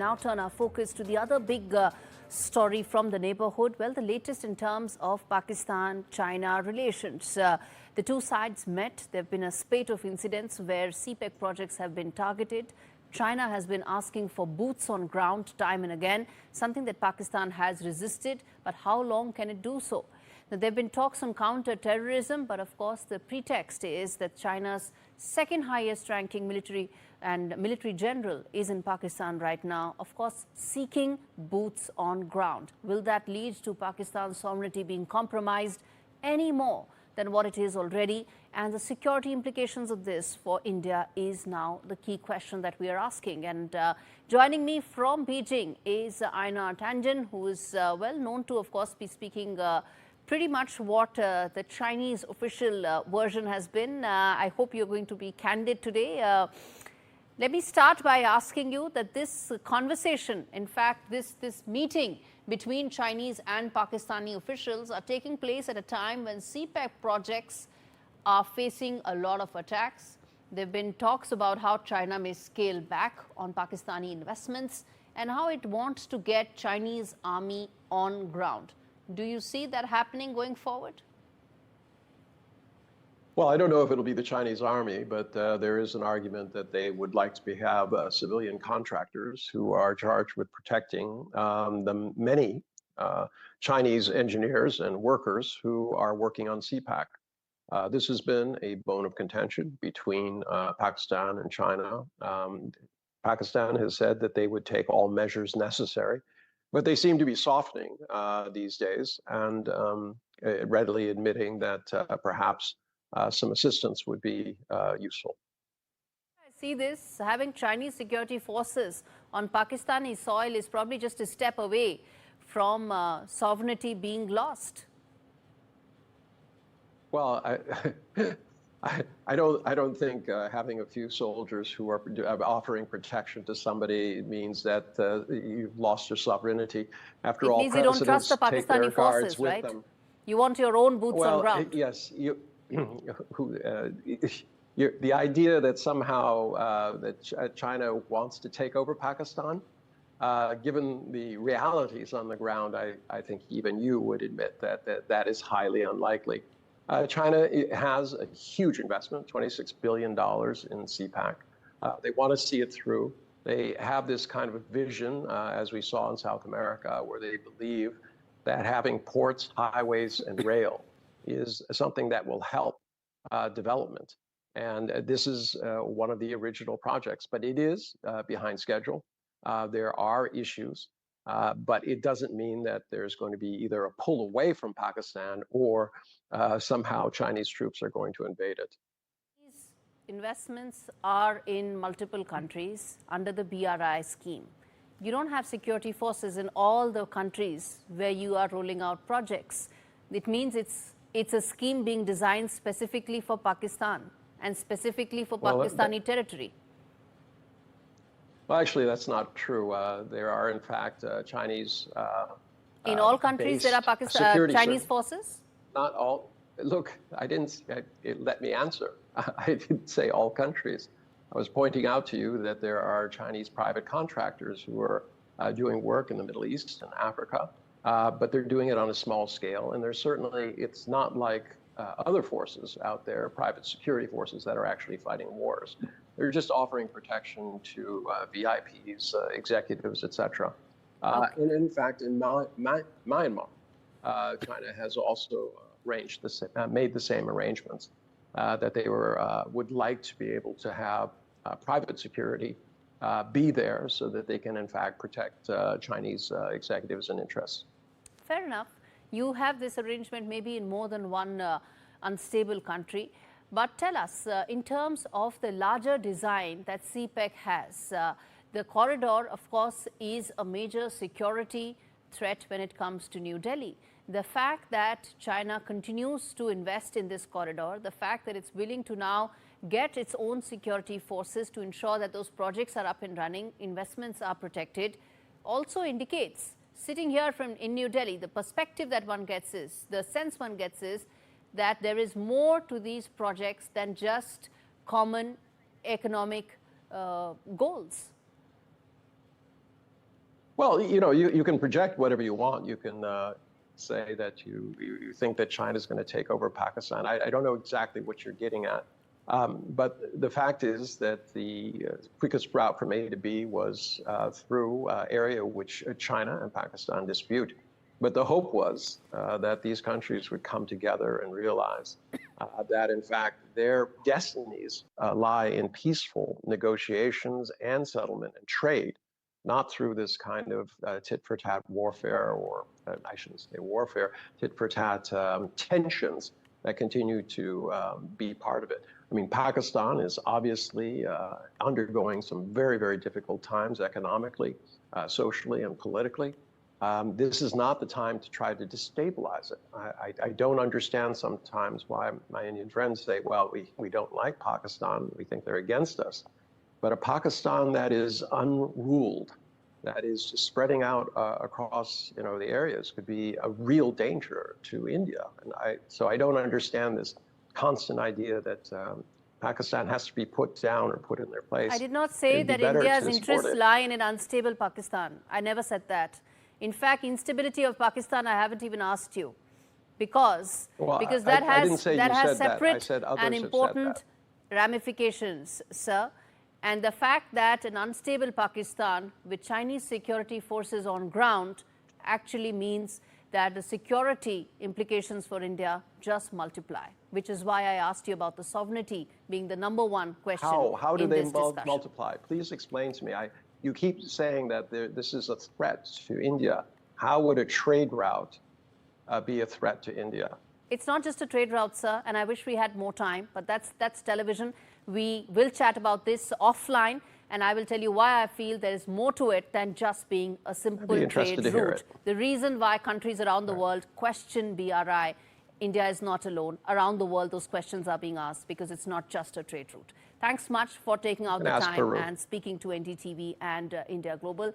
Now turn our focus to the other big story from the neighborhood. Well, the latest in terms of Pakistan-China relations. The two sides met. There have been a spate of incidents where CPEC projects have been targeted. China has been asking for boots on ground time and again, something that Pakistan has resisted. But how long can it do so? Now, there have been talks on counter-terrorism, but of course the pretext is that China's second highest ranking military general is in Pakistan right now, of course seeking boots on ground. Will that lead to Pakistan's sovereignty being compromised any more than what it is already? And the security implications of this for India is now the key question that we are asking. And joining me from Beijing is Einar Tangen, who is well known to, of course, be speaking pretty much what the Chinese official version has been. I hope you're going to be candid today. Let me start by asking you that this conversation, in fact, this meeting between Chinese and Pakistani officials are taking place at a time when CPEC projects are facing a lot of attacks. There have been talks about how China may scale back on Pakistani investments and how it wants to get Chinese army on ground. Do you see that happening going forward? Well, I don't know if it'll be the Chinese army, but there is an argument that they would like to have civilian contractors who are charged with protecting the many Chinese engineers and workers who are working on CPEC. This has been a bone of contention between Pakistan and China. Pakistan has said that they would take all measures necessary, but they seem to be softening these days and readily admitting that perhaps some assistance would be useful. I see this, having Chinese security forces on Pakistani soil is probably just a step away from sovereignty being lost. Well, I don't think having a few soldiers who are offering protection to somebody means that you've lost your sovereignty. After all, it means you don't trust the Pakistani forces, right? You want your own boots on ground. Yes, the idea that somehow that China wants to take over Pakistan, given the realities on the ground, I think even you would admit that is highly unlikely. China has a huge investment, $26 billion in CPEC. They want to see it through. They have this kind of a vision, as we saw in South America, where they believe that having ports, highways, and rail is something that will help development. And this is one of the original projects, but it is behind schedule. There are issues, but it doesn't mean that there's going to be either a pull away from Pakistan or somehow Chinese troops are going to invade it. These investments are in multiple countries under the BRI scheme. You don't have security forces in all the countries where you are rolling out projects. It means it's a scheme being designed specifically for Pakistan and specifically for Pakistani territory. Well, actually, that's not true. There are, in fact, Chinese. In all countries, there are Chinese forces? Not all. Look, I didn't. Let me answer. I didn't say all countries. I was pointing out to you that there are Chinese private contractors who are doing work in the Middle East and Africa, but they're doing it on a small scale. And there's certainly, it's not like other forces out there, private security forces that are actually fighting wars. They're just offering protection to VIPs, executives, etc. And in fact, in Myanmar, China has also made the same arrangements that they would like to be able to have private security be there so that they can, in fact, protect Chinese executives and interests. Fair enough. You have this arrangement maybe in more than one unstable country. But tell us, in terms of the larger design that CPEC has, the corridor, of course, is a major security threat when it comes to New Delhi. The fact that China continues to invest in this corridor, the fact that it's willing to now get its own security forces to ensure that those projects are up and running, investments are protected, also indicates, sitting here in New Delhi, the perspective that one gets is, the sense one gets is, that there is more to these projects than just common economic goals. Well, you can project whatever you want. You can say that you think that China's going to take over Pakistan. I don't know exactly what you're getting at. But the fact is that the quickest route from A to B was through area which China and Pakistan dispute. But the hope was that these countries would come together and realize that, in fact, their destinies lie in peaceful negotiations and settlement and trade, not through this kind of tit-for-tat warfare, or I shouldn't say warfare, tit-for-tat tensions that continue to be part of it. I mean, Pakistan is obviously undergoing some very, very difficult times economically, socially, and politically. This is not the time to try to destabilize it. I don't understand sometimes why my Indian friends say, well, we don't like Pakistan, we think they're against us. But a Pakistan that is unruled, that is just spreading out across the areas, could be a real danger to India. And so I don't understand this constant idea that Pakistan has to be put down or put in their place. I did not say that India's interests lie in an unstable Pakistan. I never said that. In fact, instability of Pakistan, I haven't even asked you, because that has separate and important ramifications, sir. And the fact that an unstable Pakistan with Chinese security forces on ground actually means that the security implications for India just multiply, which is why I asked you about the sovereignty being the #1 question. How do they multiply? Please explain to me. You keep saying that this is a threat to India. How would a trade route be a threat to India? It's not just a trade route, sir, and I wish we had more time, but that's television. We will chat about this offline, and I will tell you why I feel there is more to it than just being a simple trade route. The reason why countries around the world question BRI, India is not alone. Around the world, those questions are being asked because it's not just a trade route. Thanks much for taking out the time and speaking to NDTV and India Global.